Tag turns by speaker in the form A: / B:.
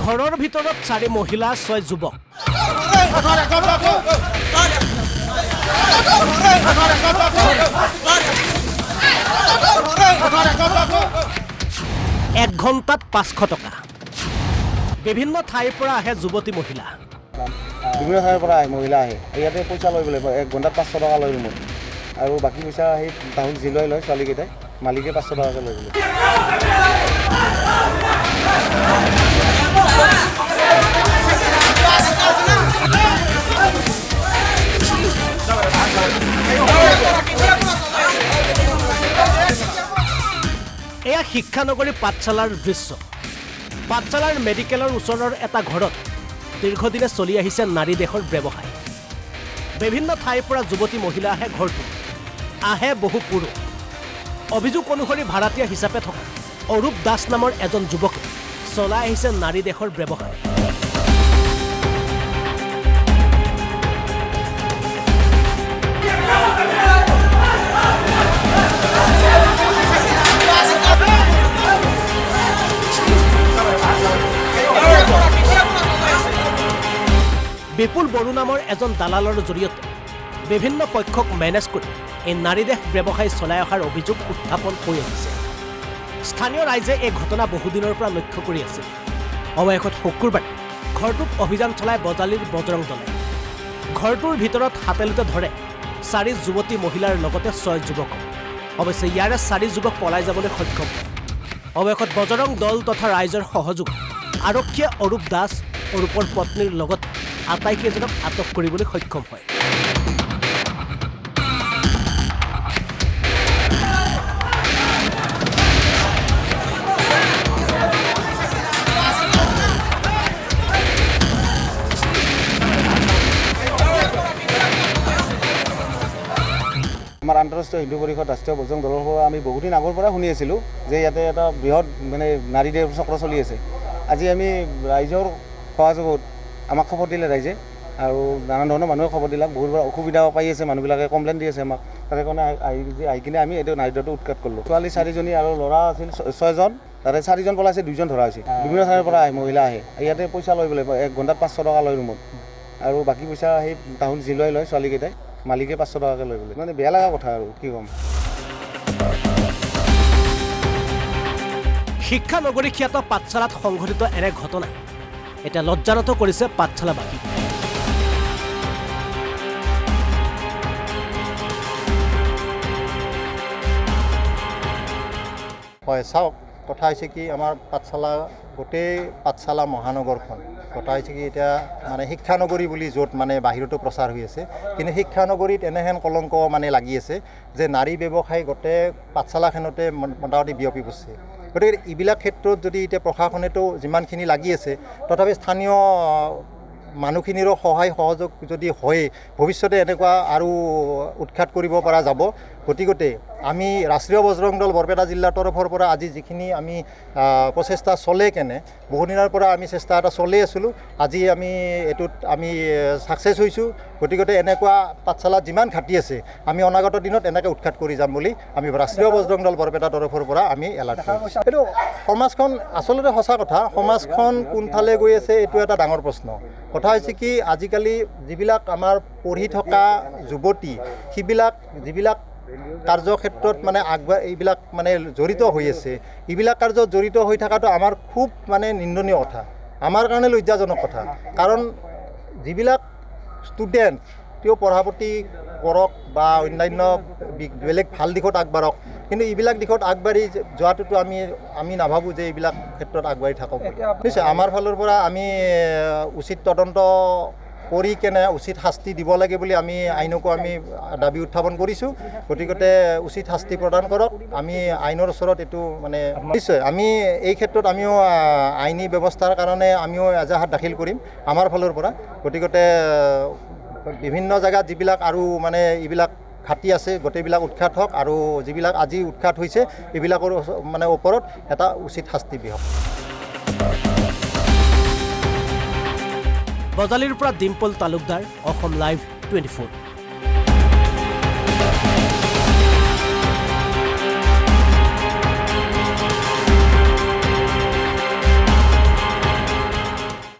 A: ঘৰৰ ভিতৰত 4 মহিলা 6 যুৱক। এক ঘণ্টাত 500 টকা। বিভিন্ন ঠাইৰ পৰা আহে যুৱতী মহিলা।
B: বিভিন্ন ঠাইৰ পৰা মহিলা আহে, ইয়াতে পইচা লৈ লাগিব, 1 ঘণ্টাত 500 টকা লৈ ৰুমত, আৰু বাকী পইচা সেই তাহোন যি লয় ছোৱালীকেইটাই, মালিকে 500 টকাকৈ লৈ বোলে।
A: এয়া শিক্ষানগৰী পাঠশালাৰ দৃশ্য। পাঠশালাৰ মেডিকেলৰ ওচৰৰ এটা ঘৰত দীৰ্ঘদিনে চলি আহিছে নাৰী দেহৰ ব্যৱসায়। বিভিন্ন ঠাইৰ পৰা যুৱতী মহিলা আহে ঘৰটো, আহে বহু পুৰুষ। অভিযোগ অনুসৰি ভাড়াতীয়া হিচাপে থকা অৰূপ দাস নামৰ এজন যুৱকে চলাই আহিছে নাৰী দেহৰ ব্যৱসায়। বিপুল বড়ো নামৰ এজন দালালৰ জৰিয়তে বিভিন্ন পক্ষক মেনেজ কৰি এই নাৰী দেহ ব্যৱসায় চলাই অহাৰ অভিযোগ উত্থাপন হৈ আহিছে। স্থানীয় ৰাইজে এই ঘটনা বহুদিনৰ পৰা লক্ষ্য কৰি আছিল। অৱশেষত শুকুৰবাৰে ঘৰটোত অভিযান চলাই বজালীৰ বজৰং দলে ঘৰটোৰ ভিতৰত হাতেলোতে ধৰে 4 যুৱতী মহিলাৰ লগতে 6 যুৱকক। অৱশ্যে ইয়াৰে 4 যুৱক পলাই যাবলৈ সক্ষম হয়। অৱশেষত বজৰং দল তথা ৰাইজৰ সহযোগত আৰক্ষীয়ে অৰূপ দাস অৰূপৰ পত্নীৰ লগতে আটাইকেইজনক আটক কৰিবলৈ সক্ষম হয়।
B: আমাৰ আন্তঃৰাষ্ট্ৰীয় হিন্দু পৰিষদ ৰাষ্ট্ৰীয় বজৰং দলৰ পৰা আমি বহুদিন আগৰ পৰা শুনি আছিলোঁ যে ইয়াতে এটা বৃহৎ নাৰী দেহ চক্ৰ চলি আছে। আজি আমি ৰাইজৰ সহযোগত আমাক খবৰ দিলে ৰাইজে, আৰু নানান ধৰণৰ মানুহে খবৰ দিলাক, বহুত অসুবিধা পাই আছে, মানুহবিলাকে কমপ্লেইন দি আছে আমাক। তাৰে কাৰণে আহি কিনে আমি এইটো নাৰী দেহটো উৎখাত কৰিলোঁ। ছোৱালী 4জনী আৰু ল'ৰা আছিল 6জন, তাৰে 4জন পলাইছে, 2জন ধৰা হৈছে। বিভিন্ন ঠাইৰ পৰা মহিলা আহে, ইয়াতে পইচা লৈ লাগিব, 1 ঘণ্টাত 500 টকা লৈ ৰুমত, আৰু বাকী পইচা সেই তাহোন যি লয় ছোৱালীকেইটাই, মালিকে 500 টকাকৈ লৈ বোলে। মানে বেয়া লগা কথা আৰু কি ক'ম।
A: শিক্ষানগৰী খ্যাত পাঠশালাত সংঘটিত এনে ঘটনাই এতিয়া লজ্জানত কৰিছে পাঠশালাবাসী।
C: হয়, চাওক, কথা হৈছে কি, আমাৰ পাঠশালা, গোটেই পাঠশালা মহানগৰখন কথা হৈছে কি, এতিয়া মানে শিক্ষানগৰী বুলি য'ত মানে বাহিৰতো প্ৰচাৰ হৈ আছে, কিন্তু শিক্ষানগৰীত এনেহেন কলংক মানে লাগি আছে যে নাৰী ব্যৱসায় গোটেই পাঠশালাখনতে মোটামুটি বিয়পি পৰিছে। গতিকে এইবিলাক ক্ষেত্ৰত যদি এতিয়া প্ৰশাসনেতো যিমানখিনি লাগি আছে, তথাপি স্থানীয় মানুহখিনিৰো সহায় সহযোগ যদি হয়, ভৱিষ্যতে এনেকুৱা আৰু উৎখাত কৰিব পৰা যাব। গতিকে আমি ৰাষ্ট্ৰীয় বজৰং দল বৰপেটা জিলাৰ তৰফৰ পৰা আজি যিখিনি আমি প্ৰচেষ্টা চলে কেনে বহুদিনৰ পৰা আমি চেষ্টা এটা চলাই আছিলোঁ, আজি আমি এইটোত আমি ছাকচেছ হৈছোঁ। গতিকে এনেকুৱা পাঠশালাত যিমান ঘাটি আছে আমি অনাগত দিনত এনেকৈ উৎখাত কৰি যাম বুলি আমি ৰাষ্ট্ৰীয় বজৰং দল বৰপেটা তৰফৰ পৰা আমি এলাৰ্ট কৰিছোঁ। এইটো সমাজখন আচলতে সঁচা কথা, সমাজখন কোনফালে গৈ আছে এইটো এটা ডাঙৰ প্ৰশ্ন। কথা হৈছে কি, আজিকালি যিবিলাক আমাৰ পঢ়ি থকা যুৱতী, সেইবিলাক যিবিলাক কাৰ্যক্ষেত্ৰত মানে এইবিলাক মানে জড়িত হৈ আছে, এইবিলাক কাৰ্যত জড়িত হৈ থকাটো আমাৰ খুব মানে নিন্দনীয় কথা, আমাৰ কাৰণে লজ্জাজনক কথা। কাৰণ যিবিলাক ষ্টুডেণ্ট তেওঁ পঢ়া পাতি কৰক বা অন্যান্য বেলেগ ভাল দিশত আগবাঢ়ক, কিন্তু এইবিলাক দিশত আগবাঢ়ি যোৱাটোতো আমি নাভাবোঁ যে এইবিলাক ক্ষেত্ৰত আগবাঢ়ি থাকক। নিশ্চয় আমাৰ ফালৰ পৰা আমি উচিত তদন্ত কৰি কেনে উচিত শাস্তি দিব লাগে বুলি আমি আইনকো আমি দাবী উত্থাপন কৰিছোঁ। গতিকে উচিত শাস্তি প্ৰদান কৰক, আমি আইনৰ ওচৰত এইটো মানে নিশ্চয় আমি এই ক্ষেত্ৰত আমিও আইনী ব্যৱস্থাৰ কাৰণে আমিও এজাহাত দাখিল কৰিম আমাৰ ফালৰ পৰা। গতিকে বিভিন্ন জেগাত যিবিলাক আৰু মানে এইবিলাক ঘাটি আছে গোটেইবিলাক উৎখাত হওক, আৰু যিবিলাক আজি উৎখাত হৈছে এইবিলাকৰ মানে ওপৰত এটা উচিত শাস্তি বিহক।
A: বজালীৰ পৰা ডিম্পল তালুকদাৰ, অসম লাইভ 24।